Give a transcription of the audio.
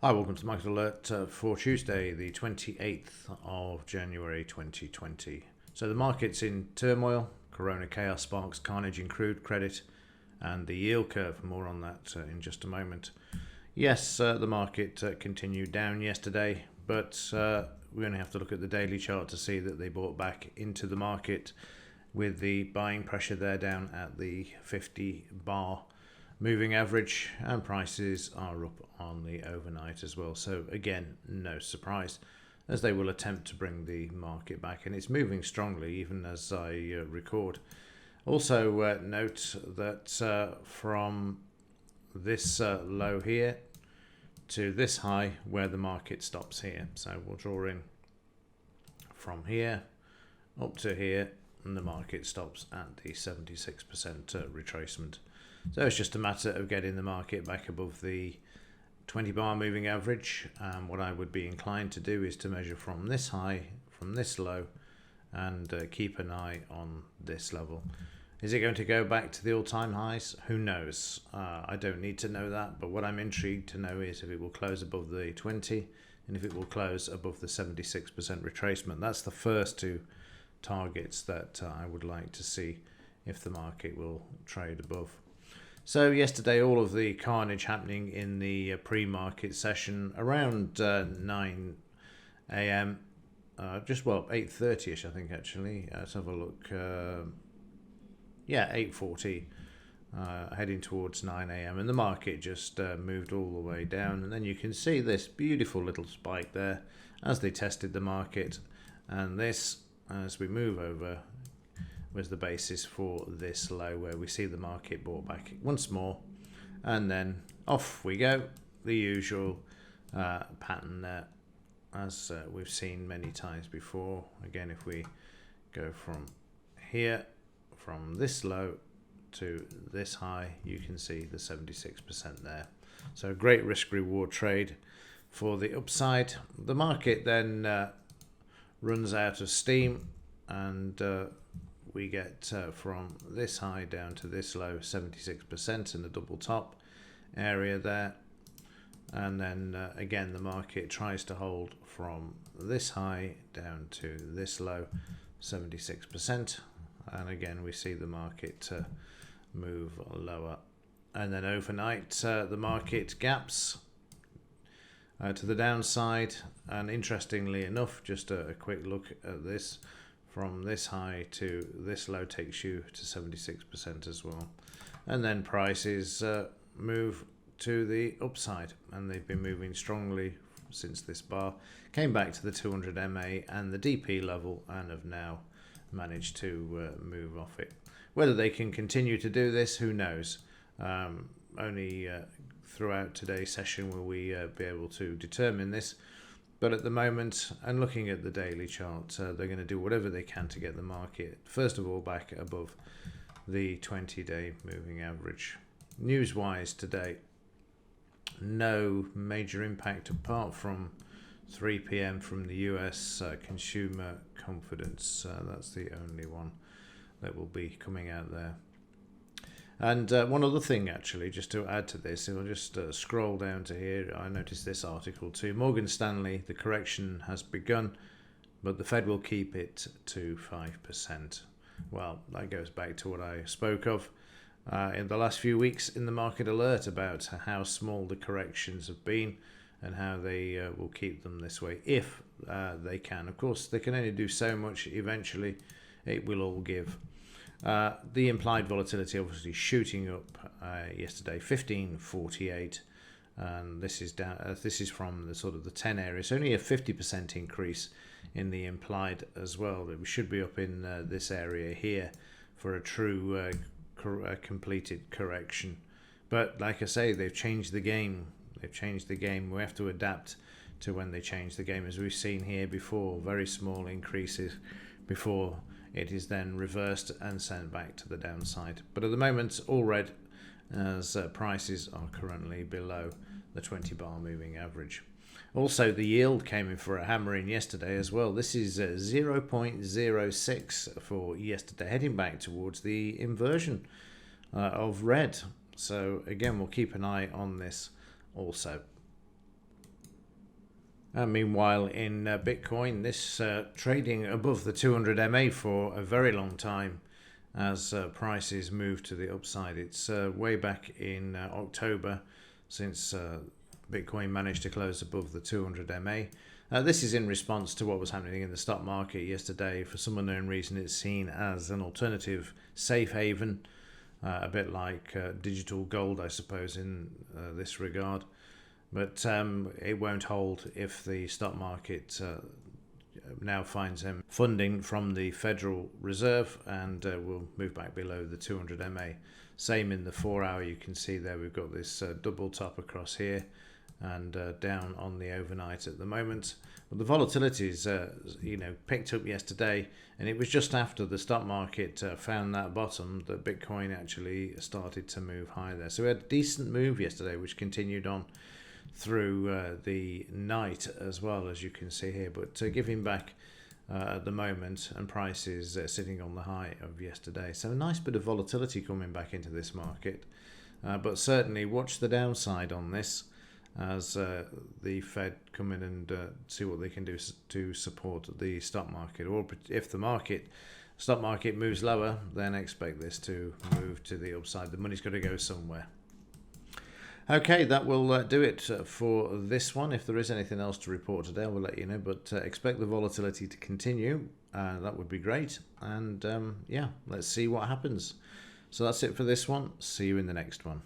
Hi, welcome to the Market Alert for Tuesday, the 28th of January 2020. So the market's in turmoil, corona chaos sparks carnage in crude credit and the yield curve. More on that in just a moment. Yes, the market continued down yesterday, but we only have to look at the daily chart to see that they bought back into the market with the buying pressure there down at the 50 bar moving average, and prices are up on the overnight as well. So again, no surprise, as they will attempt to bring the market back, and it's moving strongly even as I record. Also note that from this low here to this high where the market stops here. So we'll draw in from here up to here, and the market stops at the 76% retracement. So it's just a matter of getting the market back above the 20 bar moving average. What I would be inclined to do is to measure from this high, from this low, and keep an eye on this level. Is it going to go back to the all-time highs? Who knows? I don't need to know that, but what I'm intrigued to know is if it will close above the 20 and if it will close above the 76% retracement. That's the first two targets that I would like to see if the market will trade above. So yesterday, all of the carnage happening in the pre-market session around 9 a.m. Just 8:30ish, I think actually. Let's have a look. 8:40, heading towards 9 a.m. and the market just moved all the way down, and then you can see this beautiful little spike there as they tested the market, and this, as we move over, was the basis for this low where we see the market bought back once more, and then off we go. The usual pattern there, as we've seen many times before. Again, if we go from here, from this low to this high, you can see the 76% there. So great risk reward trade for the upside. The market then runs out of steam, and we get from this high down to this low 76% in the double top area there, and then again the market tries to hold from this high down to this low 76%, and again we see the market move lower, and then overnight the market gaps to the downside. And interestingly enough, just a quick look at this, from this high to this low takes you to 76% as well. And then prices move to the upside, and they've been moving strongly since this bar came back to the 200 MA and the DP level, and have now managed to move off it. Whether they can continue to do this, who knows? Only throughout today's session will we be able to determine this. But at the moment, and looking at the daily chart, they're going to do whatever they can to get the market, first of all, back above the 20-day moving average. News-wise today, no major impact apart from 3 p.m. from the US consumer confidence. That's the only one that will be coming out there. And one other thing, actually, just to add to this, if I'll just scroll down to here, I noticed this article too. Morgan Stanley, the correction has begun, but the Fed will keep it to 5%. Well, that goes back to what I spoke of in the last few weeks in the Market Alert about how small the corrections have been and how they will keep them this way if they can. Of course, they can only do so much. Eventually, it will all give. The implied volatility obviously shooting up yesterday, 1548, and this is down. This is from the sort of the 10 area. It's only a 50% increase in the implied as well. That we should be up in this area here for a true completed correction. But like I say, they've changed the game. They've changed the game. We have to adapt to when they change the game, as we've seen here before. Very small increases before it is then reversed and sent back to the downside. But at the moment, all red, as prices are currently below the 20 bar moving average. Also, the yield came in for a hammering yesterday as well. This is 0.06 for yesterday, heading back towards the inversion of red. So again, we'll keep an eye on this also. Meanwhile, in Bitcoin, this trading above the 200 MA for a very long time as prices move to the upside. It's way back in October since Bitcoin managed to close above the 200 MA. This is in response to what was happening in the stock market yesterday. For some unknown reason, it's seen as an alternative safe haven, a bit like digital gold, I suppose, in this regard. But it won't hold if the stock market now finds funding from the Federal Reserve and will move back below the 200 MA. Same in the 4 hour, you can see there we've got this double top across here and down on the overnight at the moment. But the volatility's picked up yesterday, and it was just after the stock market found that bottom that Bitcoin actually started to move higher there. So we had a decent move yesterday, which continued on through the night as well, as you can see here, but giving back at the moment, and prices sitting on the high of yesterday. So a nice bit of volatility coming back into this market, but certainly watch the downside on this as the Fed come in and see what they can do to support the stock market. Or if the stock market moves lower, then expect this to move to the upside. The money's got to go somewhere. Okay, that will do it for this one. If there is anything else to report today, I will let you know, but expect the volatility to continue. That would be great. And yeah, let's see what happens. So that's it for this one. See you in the next one.